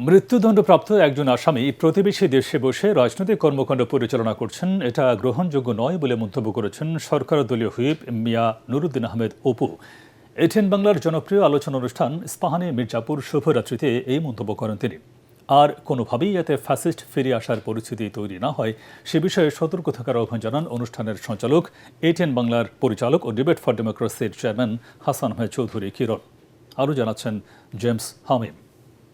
মৃত্যুদণ্ডপ্রাপ্ত একজন আসামি প্রতিবেশী দেশে বসে রাজনৈতিক কর্মকাণ্ড পরিচালনা করছেন, এটা গ্রহণযোগ্য নয় বলে মন্তব্য করেছেন সরকার দলীয় হুইপ মিয়া নুরুদ্দিন আহমেদ অপু। এটিএন বাংলার জনপ্রিয় আলোচনা অনুষ্ঠান ইস্পাহানি মির্জাপুর শুভরাত্রিতে এই মন্তব্য করেন তিনি। আর কোনোভাবেই এতে ফ্যাসিস্ট ফিরে আসার পরিস্থিতি তৈরি না হয় সে বিষয়ে সতর্ক থাকার আহ্বান জানান অনুষ্ঠানের সঞ্চালক, এটিএন বাংলার পরিচালক ও ডিবেট ফর ডেমোক্রেসির চেয়ারম্যান হাসান আহমেদ চৌধুরী কিরণ। আরও জানাচ্ছেন জেমস হামিম।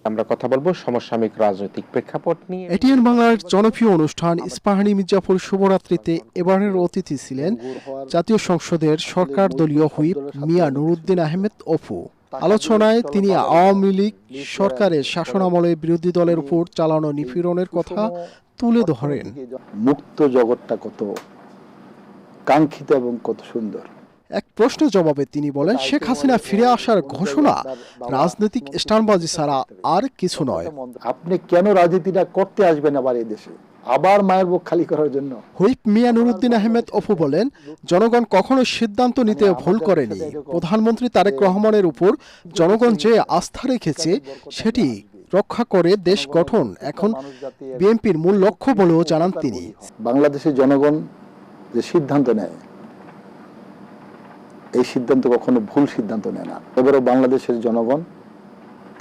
আমরা কথা বলবো সমসাময়িক রাজনৈতিক প্রেক্ষাপট নিয়ে। এটিএন বাংলার জনপ্রিয় অনুষ্ঠান ইস্পাহানি মির্জাপুর শুভরাত্রিতে এবারের অতিথি ছিলেন জাতীয় সংসদের সরকার দলীয় হুইপ মিয়া নুরুদ্দিন আহমেদ অপু। আলোচনায় তিনি আওয়ামী লীগ সরকারের শাসনামলে বিরোধী দলের উপর চালানো নিপীড়নের কথা তুলে ধরেন। মুক্ত জগৎটা কত কাঙ্ক্ষিত এবং কত সুন্দর। এক প্রশ্নের জবাবে তিনি বলেন, শেখ হাসিনা ফিরে আসার ঘোষণা রাজনৈতিক স্টানবাজি ছাড়া আর কিছু নয়। আপনি কেন রাজনীতিটা করতে আসবেন আবার এই দেশে, আবার মায়ের বুক খালি করার জন্য? হুইপ মিয়া নুরুদ্দিন আহমেদ অপু বলেন, জনগণ কখনো সিদ্ধান্ত নিতে ভুল করেনি। প্রধানমন্ত্রী তারেক রহমানের উপর জনগণ যে আস্থা রেখেছে সেটি রক্ষা করে দেশ গঠন এখন বিএনপির মূল লক্ষ্য বলেও জানান তিনি। বাংলাদেশের জনগণ যে সিদ্ধান্ত নেয়, এই সিদ্ধান্ত কখনো ভুল সিদ্ধান্ত নেয় না। এবারও বাংলাদেশের জনগণ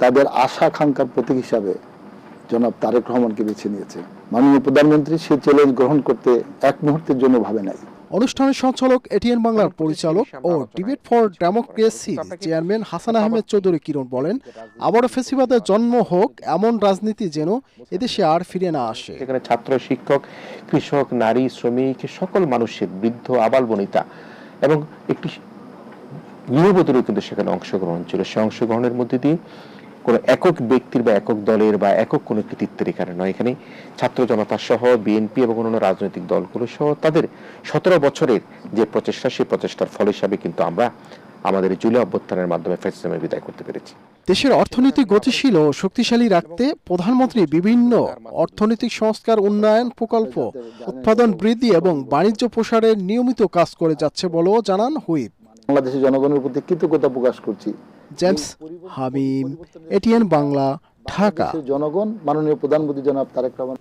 তাদের আশা আকাঙ্ক্ষার প্রতীক হিসাবে জনাব তারেক রহমানকে বেছে নিয়েছে। মাননীয় প্রধানমন্ত্রী সেই চ্যালেঞ্জ গ্রহণ করতে এক মুহূর্তের জন্য ভাবে নাই। অনুষ্ঠানের সঞ্চালক, এটিএন বাংলার পরিচালক ও ডিবেট ফর ডেমোক্রেসির চেয়ারম্যান হাসান আহমেদ চৌধুরী কিরণ বলেন, আবারও ফ্যাসিবাদের জন্ম হোক, এমন রাজনীতি যেন এদেশে আর ফিরে না আসে। এখানে ছাত্র, শিক্ষক, কৃষক, নারী, শ্রমিক, সকল মানুষের, বৃদ্ধ, আবাল বনিতা এবং একটি গৃহবধূরও কিন্তু সেখানে অংশগ্রহণ ছিল। সে অংশগ্রহণের মধ্যে দিয়ে কোনো একক ব্যক্তির বা একক দলের বা একক কোনো কৃতিত্বের এখানে নয়। এখানে ছাত্র জনতা সহ বিএনপি এবং অন্যান্য রাজনৈতিক দলগুলো সহ তাদের 17 বছরের যে প্রচেষ্টা, সেই প্রচেষ্টার ফল হিসাবে কিন্তু আমরা আমাদের জুলাই অভ্যুত্থানের মাধ্যমে ফ্যাসিজমে বিদায় করতে পেরেছি। দেশের অর্থনীতি গতিশীল ও শক্তিশালী রাখতে প্রধানমন্ত্রী বিভিন্ন অর্থনৈতিক সংস্কার, উন্নয়ন প্রকল্প, উৎপাদন বৃদ্ধি এবং বাণিজ্য প্রসারের নিয়মিত কাজ করে যাচ্ছে বলেও জানান হুইপ। বাংলাদেশের জনগণের প্রতি কৃতজ্ঞতা প্রকাশ করছি। জেমস হামিম, এটিএন বাংলা, ঢাকা। জনগণ মাননীয় প্রধানমন্ত্রী জনাব তারেক রহমান